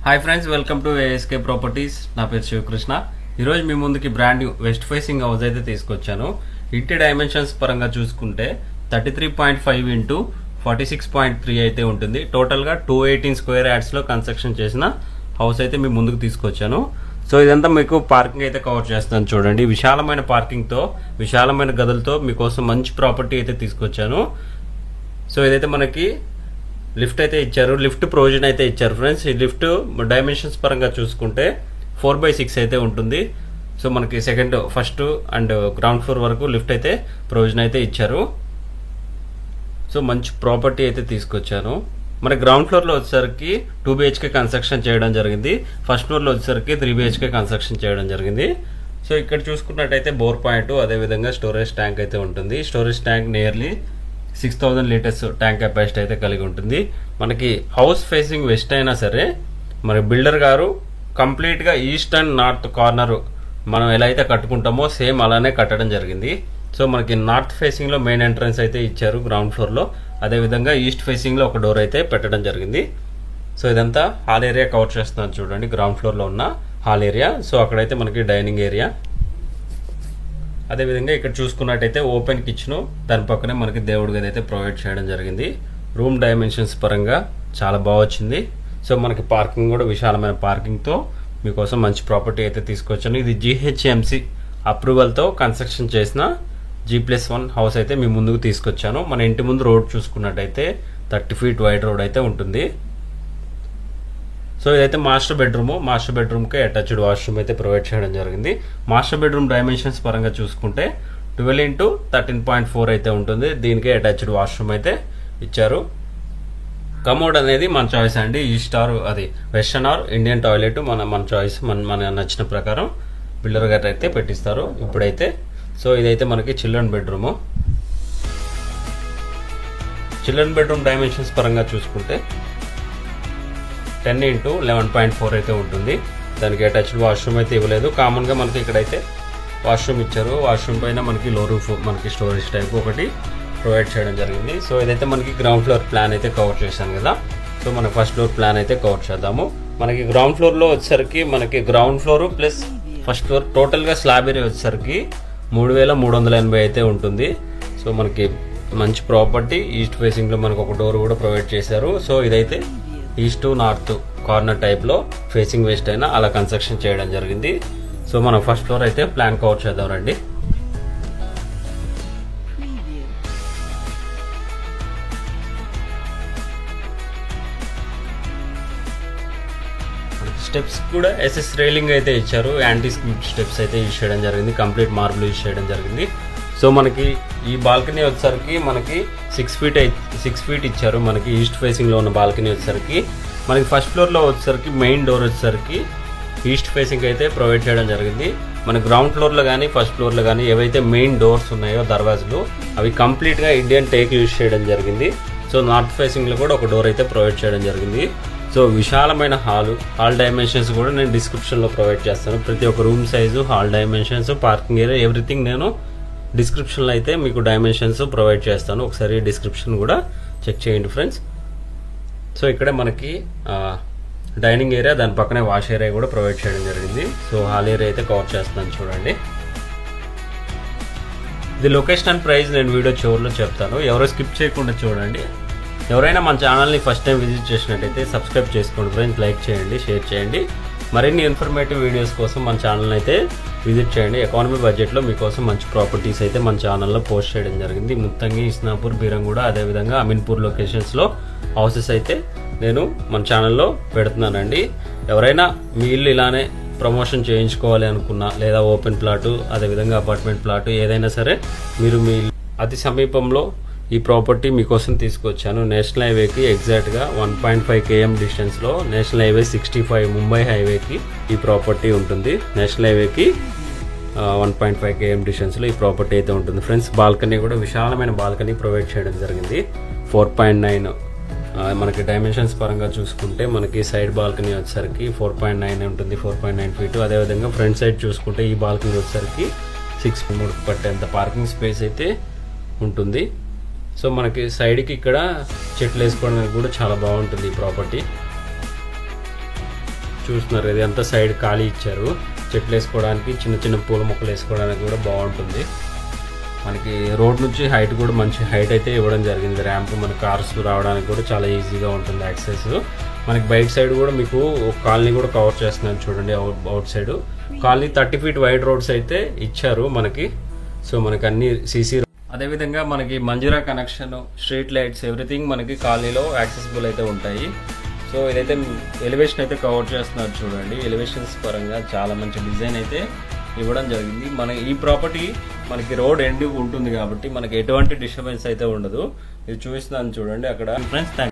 Hi friends, welcome to ASK properties. నా పేరు శివకృష్ణ. ఈరోజు మీ ముందుకి brand new west facing house అయితే తీసుకొచ్చాను. ఇంటి డైమెన్షన్స్ పరంగా చూసుకుంటే 33.5 ఇంటూ 46.3 అయితే ఉంటుంది. టోటల్గా 218 స్క్వేర్ యార్డ్స్లో కన్స్ట్రక్షన్ చేసిన హౌస్ అయితే మీ ముందుకు తీసుకొచ్చాను. సో ఇదంతా మీకు పార్కింగ్ అయితే కవర్ చేస్తాను. చూడండి, విశాలమైన పార్కింగ్తో విశాలమైన గదులతో మీకోసం మంచి ప్రాపర్టీ అయితే తీసుకొచ్చాను. సో ఇదైతే మనకి లిఫ్ట్ అయితే ఇచ్చారు, లిఫ్ట్ ప్రొవిజన్ అయితే ఇచ్చారు ఫ్రెండ్స్. ఈ లిఫ్ట్ డైమెన్షన్స్ పరంగా చూసుకుంటే 4/6 అయితే ఉంటుంది. సో మనకి ఫస్ట్ అండ్ గ్రౌండ్ ఫ్లోర్ వరకు లిఫ్ట్ అయితే ప్రొవిజన్ అయితే ఇచ్చారు. సో మంచి ప్రాపర్టీ అయితే తీసుకొచ్చాను. మన గ్రౌండ్ ఫ్లోర్లో వచ్చేసరికి 2 BHK కన్స్ట్రక్షన్ చేయడం జరిగింది. ఫస్ట్ ఫ్లోర్లో వచ్చేసరికి 3 BHK కన్స్ట్రక్షన్ చేయడం జరిగింది. సో ఇక్కడ చూసుకున్నట్టయితే బోర్ పాయింట్, అదేవిధంగా స్టోరేజ్ ట్యాంక్ అయితే ఉంటుంది. Storage tank nearly 6000 litres tank capacity అయితే కలిగి ఉంటుంది. మనకి హౌస్ ఫేసింగ్ వెస్ట్ అయినా సరే మరి బిల్డర్ గారు కంప్లీట్గా ఈస్ట్ అండ్ నార్త్ కార్నర్ మనం ఎలా అయితే కట్టుకుంటామో సేమ్ అలానే కట్టడం జరిగింది. సో మనకి నార్త్ ఫేసింగ్లో మెయిన్ ఎంట్రన్స్ అయితే ఇచ్చారు గ్రౌండ్ ఫ్లోర్లో, అదేవిధంగా ఈస్ట్ ఫేసింగ్లో ఒక డోర్ అయితే పెట్టడం జరిగింది. సో ఇదంతా హాల్ ఏరియా కవర్ చేస్తున్నాను చూడండి, గ్రౌండ్ ఫ్లోర్లో ఉన్న హాల్ ఏరియా. సో అక్కడైతే మనకి డైనింగ్ ఏరియా, అదేవిధంగా ఇక్కడ చూసుకున్నట్టయితే ఓపెన్ కిచెన్, దాని పక్కనే మనకి దేవుడి గది అయితే ప్రొవైడ్ చేయడం జరిగింది. రూమ్ డైమెన్షన్స్ పరంగా చాలా బాగా వచ్చింది. సో మనకి పార్కింగ్ కూడా విశాలమైన పార్కింగ్తో మీకోసం మంచి ప్రాపర్టీ అయితే తీసుకొచ్చాను. ఇది GHMC అప్రూవల్తో కన్స్ట్రక్షన్ చేసిన G+1 హౌస్ అయితే మీ ముందుకు తీసుకొచ్చాను. మన ఇంటి ముందు రోడ్ చూసుకున్నట్టయితే 30 feet వైడ్ రోడ్ అయితే ఉంటుంది. సో ఇదైతే మాస్టర్ బెడ్రూమ్కి అటాచ్డ్ వాష్రూమ్ అయితే ప్రొవైడ్ చేయడం జరిగింది. మాస్టర్ బెడ్రూమ్ డైమెన్షన్స్ పరంగా చూసుకుంటే 12 into 13.4 అయితే ఉంటుంది. దీనికి అటాచ్డ్ వాష్రూమ్ అయితే ఇచ్చారు. కమోడ్ అనేది మన చాయిస్ అండి, ఈస్ట్ ఆర్ అది వెస్టర్న్ ఆర్ ఇండియన్ టాయిలెట్ మన చాయిస్, మన నచ్చిన ప్రకారం బిల్డర్ గారు అయితే పెట్టిస్తారు ఇప్పుడైతే. సో ఇదైతే మనకి చిల్డ్రన్ బెడ్రూమ్ డైమెన్షన్స్ పరంగా చూసుకుంటే 10 into 11.4 అయితే ఉంటుంది. దానికి అటాచ్డ్ వాష్రూమ్ అయితే ఇవ్వలేదు. కామన్గా మనకి ఇక్కడైతే వాష్రూమ్ ఇచ్చారు. వాష్రూమ్ పైన మనకి లో రూఫ్, మనకి స్టోరేజ్ టైప్ ఒకటి ప్రొవైడ్ చేయడం జరిగింది. సో ఇదైతే మనకి గ్రౌండ్ ఫ్లోర్ ప్లాన్ అయితే కవర్ చేశాను కదా. సో మన ఫస్ట్ ఫ్లోర్ ప్లాన్ అయితే కవర్ చేద్దాము. మనకి గ్రౌండ్ ఫ్లోర్లో వచ్చేసరికి మనకి ground floor plus first floor టోటల్గా స్లాబ్ ఏరియా వచ్చేసరికి 3380 అయితే ఉంటుంది. సో మనకి మంచి ప్రాపర్టీ. ఈస్ట్ ఫేసింగ్లో మనకు ఒక డోర్ కూడా ప్రొవైడ్ చేశారు. సో ఇదైతే ఈస్ట్ నార్త్ కార్నర్ టైప్లో ఫేసింగ్ వెస్ట్ అయినా అలా కన్స్ట్రక్షన్ చేయడం జరిగింది. సో మనం ఫస్ట్ ఫ్లోర్ అయితే ప్లాన్ కవర్ చేద్దాం రండి. స్టెప్స్ కూడా SS రైలింగ్ అయితే ఇచ్చారు. యాంటీ స్కిడ్ స్టెప్స్ అయితే యూజ్ చేయడం జరిగింది. కంప్లీట్ మార్బుల్ యూజ్ చేయడం జరిగింది. సో మనకి ఈ బాల్కనీ వచ్చేసరికి మనకి 6 feet ఇచ్చారు. మనకి ఈస్ట్ ఫేసింగ్లో ఉన్న బాల్కనీ వచ్చేసరికి మనకి ఫస్ట్ ఫ్లోర్లో వచ్చేసరికి మెయిన్ డోర్ వచ్చేసరికి ఈస్ట్ ఫేసింగ్ అయితే ప్రొవైడ్ చేయడం జరిగింది. మన గ్రౌండ్ ఫ్లోర్లో కానీ ఫస్ట్ ఫ్లోర్లో కానీ ఏవైతే మెయిన్ డోర్స్ ఉన్నాయో దర్వాజలు అవి కంప్లీట్గా ఇండియన్ టేక్ యూజ్ చేయడం జరిగింది. సో నార్త్ ఫేసింగ్లో కూడా ఒక డోర్ అయితే ప్రొవైడ్ చేయడం జరిగింది. సో విశాలమైన హాల్ డైమెన్షన్స్ కూడా నేను డిస్క్రిప్షన్లో ప్రొవైడ్ చేస్తాను. ప్రతి ఒక్క room size, hall dimensions, parking area, everything నేను డిస్క్రిప్షన్లో అయితే మీకు డైమెన్షన్స్ ప్రొవైడ్ చేస్తాను. ఒకసారి డిస్క్రిప్షన్ కూడా చెక్ చేయండి ఫ్రెండ్స్. సో ఇక్కడ మనకి డైనింగ్ ఏరియా, దాని పక్కనే వాష్ ఏరియా కూడా ప్రొవైడ్ చేయడం జరిగింది. సో హాల్ ఏరియా అయితే కవర్ చేస్తున్నాను చూడండి. ఇది లొకేషన్ అండ్ ప్రైస్ నేను వీడియో చివరిలో చెప్తాను, ఎవరో స్కిప్ చేయకుండా చూడండి. ఎవరైనా మన ఛానల్ని ఫస్ట్ టైం విజిట్ చేసినట్టయితే సబ్స్క్రైబ్ చేసుకోండి ఫ్రెండ్స్, లైక్ చేయండి, షేర్ చేయండి. మరిన్ని ఇన్ఫర్మేటివ్ వీడియోస్ కోసం మన ఛానల్ అయితే విజిట్ చేయండి. ఎకానమీ బడ్జెట్లో మీకోసం మంచి ప్రాపర్టీస్ అయితే మన ఛానల్లో పోస్ట్ చేయడం జరిగింది. ముత్తంగి, ఇస్నాపూర్, బీరంగూడ, అదేవిధంగా అమీన్పూర్ లొకేషన్స్లో హౌసెస్ అయితే నేను మన ఛానల్లో పెడుతున్నానండి. ఎవరైనా మీ ఇల్లు ఇలానే ప్రమోషన్ చేయించుకోవాలి అనుకున్నా, లేదా ఓపెన్ ప్లాటు, అదేవిధంగా అపార్ట్మెంట్ ప్లాటు, ఏదైనా సరే మీరు మీ అతి సమీపంలో ఈ ప్రాపర్టీ మీకోసం తీసుకొచ్చాను. నేషనల్ హైవేకి ఎగ్జాక్ట్గా 1.5 km డిస్టెన్స్లో నేషనల్ హైవే 65 ముంబై హైవేకి ఈ ప్రాపర్టీ ఉంటుంది. నేషనల్ హైవేకి 1.5 km డిస్టెన్స్లో ఈ ప్రాపర్టీ అయితే ఉంటుంది ఫ్రెండ్స్. బాల్కనీ కూడా విశాలమైన బాల్కనీ ప్రొవైడ్ చేయడం జరిగింది. 4.9 మనకి డైమెన్షన్స్ పరంగా చూసుకుంటే మనకి సైడ్ బాల్కనీ వచ్చేసరికి 4.9 ఉంటుంది, 4.9 feet. అదేవిధంగా ఫ్రంట్ సైడ్ చూసుకుంటే ఈ బాల్కనీ వచ్చేసరికి 6 పట్టేంత పార్కింగ్ స్పేస్ అయితే ఉంటుంది. సో మనకి సైడ్కి ఇక్కడ చెట్లు వేసుకోవడానికి కూడా చాలా బాగుంటుంది ఈ ప్రాపర్టీ. చూస్తున్నారు ఇది అంతా సైడ్ ఖాళీ ఇచ్చారు. చెట్లు వేసుకోవడానికి, చిన్న చిన్న పూల మొక్కలు వేసుకోవడానికి కూడా బాగుంటుంది. మనకి రోడ్ నుంచి హైట్ కూడా మంచి హైట్ అయితే ఇవ్వడం జరిగింది. ర్యాంప్ మన కార్స్ రావడానికి కూడా చాలా ఈజీగా ఉంటుంది యాక్సెస్. మనకి బయట సైడ్ కూడా మీకు కాలనీ కూడా కవర్ చేస్తున్నాను చూడండి. Outside colony 30 feet wide roads అయితే ఇచ్చారు మనకి. సో మనకి అన్ని సీసీ, అదేవిధంగా మనకి Manjira connection, street lights, everything మనకి కాలనీలో యాక్సెసిబుల్ అయితే ఉంటాయి. సో ఇదైతే ఎలివేషన్ అయితే కవర్ చేస్తున్నారు చూడండి. ఎలివేషన్స్ పరంగా చాలా మంచి డిజైన్ అయితే ఇవ్వడం జరిగింది. మన ఈ ప్రాపర్టీ మనకి రోడ్ ఎండ్ ఉంటుంది కాబట్టి మనకి ఎటువంటి డిస్టర్బెన్స్ అయితే ఉండదు. ఇది చూపిస్తున్నాను చూడండి అక్కడ. Friends thank